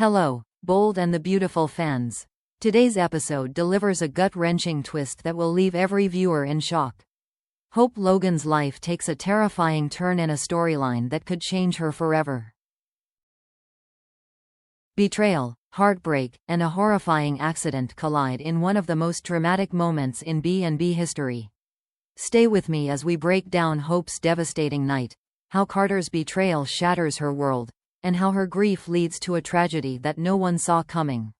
Hello, bold and the beautiful fans. Today's episode delivers a gut-wrenching twist that will leave every viewer in shock. Hope Logan's life takes a terrifying turn in a storyline that could change her forever. Betrayal, heartbreak, and a horrifying accident collide in one of the most dramatic moments in B&B history. Stay with me as we break down Hope's devastating night, how Carter's betrayal shatters her world, and how her grief leads to a tragedy that no one saw coming.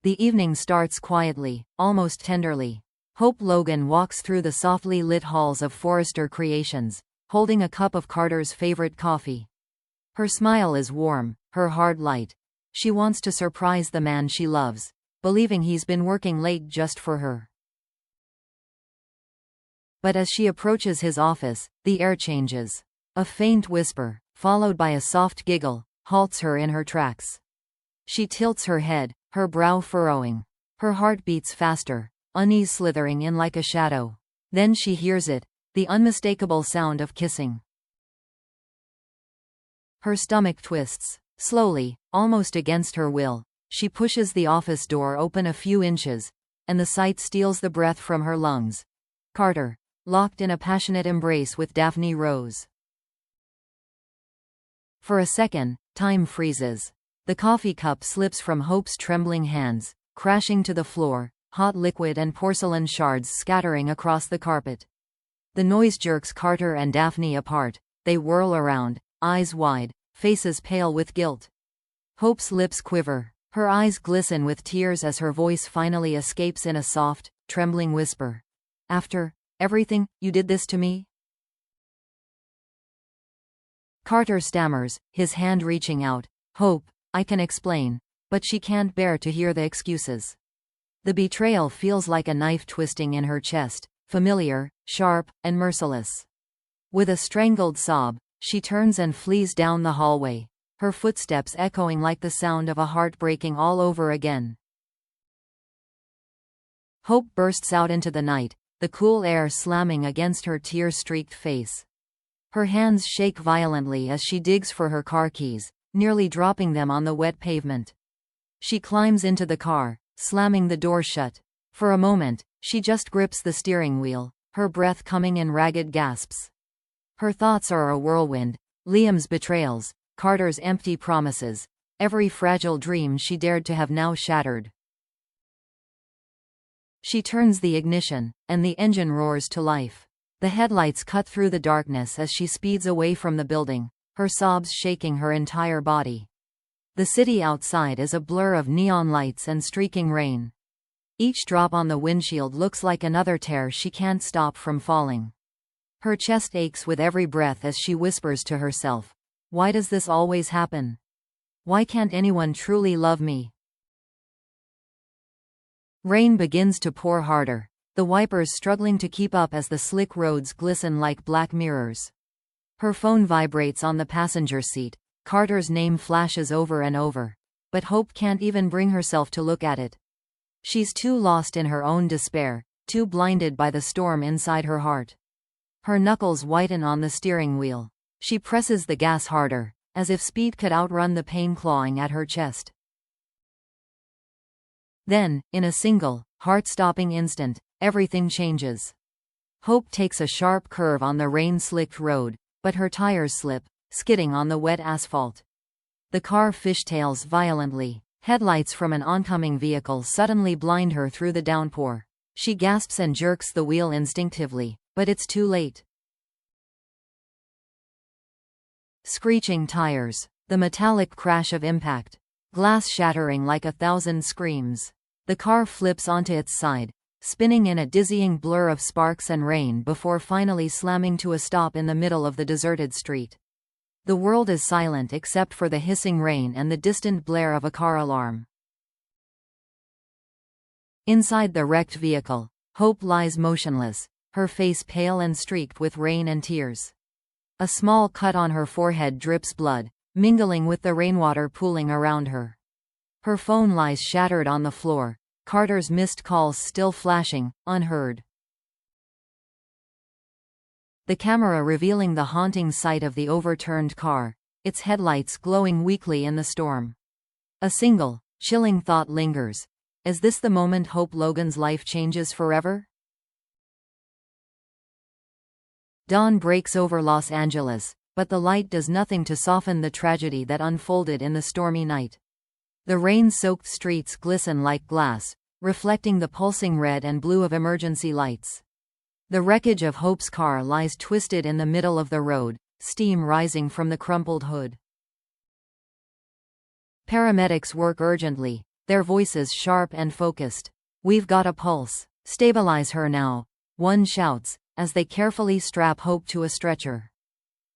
The evening starts quietly, almost tenderly. Hope Logan walks through the softly lit halls of Forrester Creations, holding a cup of Carter's favorite coffee. Her smile is warm, her heart light. She wants to surprise the man she loves, believing he's been working late just for her. But as she approaches his office, the air changes. A faint whisper, followed by a soft giggle, halts her in her tracks. She tilts her head, her brow furrowing. Her heart beats faster, unease slithering in like a shadow. Then she hears it, the unmistakable sound of kissing. Her stomach twists. Slowly, almost against her will, she pushes the office door open a few inches, and the sight steals the breath from her lungs. Carter, locked in a passionate embrace with Daphne Rose. For a second, time freezes. The coffee cup slips from Hope's trembling hands, crashing to the floor, hot liquid and porcelain shards scattering across the carpet. The noise jerks Carter and Daphne apart. They whirl around, eyes wide, faces pale with guilt. Hope's lips quiver. Her eyes glisten with tears as her voice finally escapes in a soft, trembling whisper. "After everything, you did this to me?" Carter stammers, his hand reaching out. "Hope, I can explain." But she can't bear to hear the excuses. The betrayal feels like a knife twisting in her chest, familiar, sharp, and merciless. With a strangled sob, she turns and flees down the hallway, her footsteps echoing like the sound of a heart breaking all over again. Hope bursts out into the night, the cool air slamming against her tear-streaked face. Her hands shake violently as she digs for her car keys, nearly dropping them on the wet pavement. She climbs into the car, slamming the door shut. For a moment, she just grips the steering wheel, her breath coming in ragged gasps. Her thoughts are a whirlwind: Liam's betrayals, Carter's empty promises, every fragile dream she dared to have now shattered. She turns the ignition, and the engine roars to life. The headlights cut through the darkness as she speeds away from the building, her sobs shaking her entire body. The city outside is a blur of neon lights and streaking rain. Each drop on the windshield looks like another tear she can't stop from falling. Her chest aches with every breath as she whispers to herself, "Why does this always happen? Why can't anyone truly love me?" Rain begins to pour harder, the wipers struggling to keep up as the slick roads glisten like black mirrors. Her phone vibrates on the passenger seat. Carter's name flashes over and over, but Hope can't even bring herself to look at it. She's too lost in her own despair, too blinded by the storm inside her heart. Her knuckles whiten on the steering wheel. She presses the gas harder, as if speed could outrun the pain clawing at her chest. Then, in a single, heart-stopping instant, everything changes. Hope takes a sharp curve on the rain-slicked road, but her tires slip, skidding on the wet asphalt. The car fishtails violently. Headlights from an oncoming vehicle suddenly blind her through the downpour. She gasps and jerks the wheel instinctively, but it's too late. Screeching tires. The metallic crash of impact. Glass shattering like 1,000 screams. The car flips onto its side, spinning in a dizzying blur of sparks and rain before finally slamming to a stop in the middle of the deserted street. The world is silent except for the hissing rain and the distant blare of a car alarm. Inside the wrecked vehicle, Hope lies motionless, her face pale and streaked with rain and tears. A small cut on her forehead drips blood, mingling with the rainwater pooling around her. Her phone lies shattered on the floor, Carter's missed calls still flashing, unheard. The camera revealing the haunting sight of the overturned car, its headlights glowing weakly in the storm. A single, chilling thought lingers. Is this the moment Hope Logan's life changes forever? Dawn breaks over Los Angeles, but the light does nothing to soften the tragedy that unfolded in the stormy night. The rain-soaked streets glisten like glass, reflecting the pulsing red and blue of emergency lights. The wreckage of Hope's car lies twisted in the middle of the road, steam rising from the crumpled hood. Paramedics work urgently, their voices sharp and focused. "We've got a pulse. Stabilize her now," one shouts, as they carefully strap Hope to a stretcher.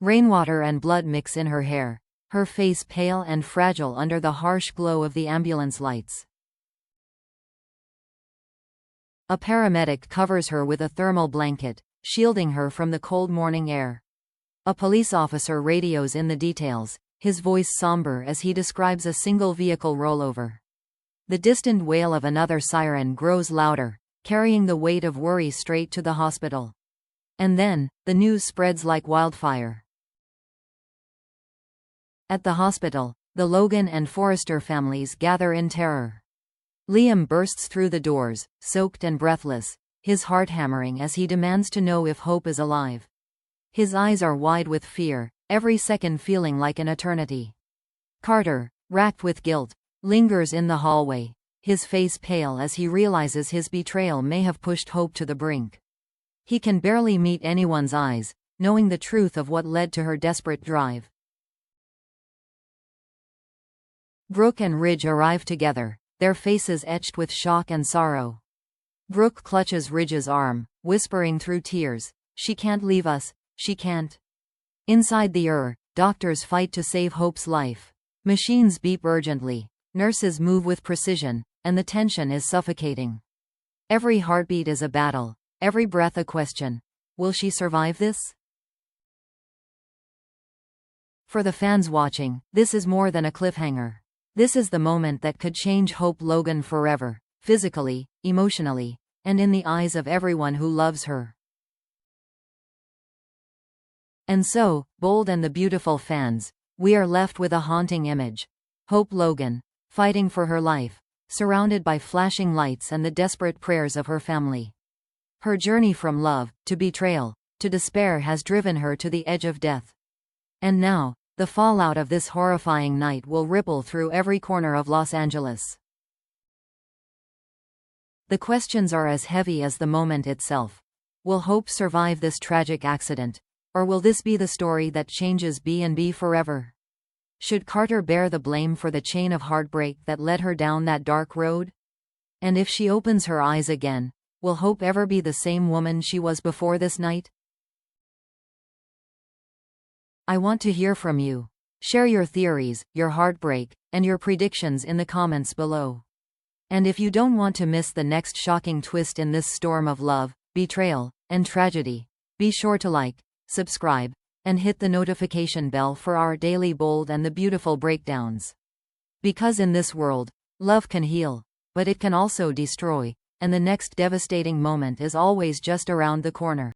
Rainwater and blood mix in her hair, her face pale and fragile under the harsh glow of the ambulance lights. A paramedic covers her with a thermal blanket, shielding her from the cold morning air. A police officer radios in the details, his voice somber as he describes a single vehicle rollover. The distant wail of another siren grows louder, carrying the weight of worry straight to the hospital. And then, the news spreads like wildfire. At the hospital, the Logan and Forrester families gather in terror. Liam bursts through the doors, soaked and breathless, his heart hammering as he demands to know if Hope is alive. His eyes are wide with fear, every second feeling like an eternity. Carter, racked with guilt, lingers in the hallway, his face pale as he realizes his betrayal may have pushed Hope to the brink. He can barely meet anyone's eyes, knowing the truth of what led to her desperate drive. Brooke and Ridge arrive together, their faces etched with shock and sorrow. Brooke clutches Ridge's arm, whispering through tears, "She can't leave us, she can't." Inside the doctors fight to save Hope's life. Machines beep urgently, nurses move with precision, and the tension is suffocating. Every heartbeat is a battle, every breath a question. Will she survive this? For the fans watching, this is more than a cliffhanger. This is the moment that could change Hope Logan forever, physically, emotionally, and in the eyes of everyone who loves her. And so, bold and the beautiful fans, we are left with a haunting image. Hope Logan, fighting for her life, surrounded by flashing lights and the desperate prayers of her family. Her journey from love, to betrayal, to despair has driven her to the edge of death. And now, the fallout of this horrifying night will ripple through every corner of Los Angeles. The questions are as heavy as the moment itself. Will Hope survive this tragic accident? Or will this be the story that changes B&B forever? Should Carter bear the blame for the chain of heartbreak that led her down that dark road? And if she opens her eyes again, will Hope ever be the same woman she was before this night? I want to hear from you. Share your theories, your heartbreak, and your predictions in the comments below. And if you don't want to miss the next shocking twist in this storm of love, betrayal, and tragedy, be sure to like, subscribe, and hit the notification bell for our daily bold and the beautiful breakdowns. Because in this world, love can heal, but it can also destroy, and the next devastating moment is always just around the corner.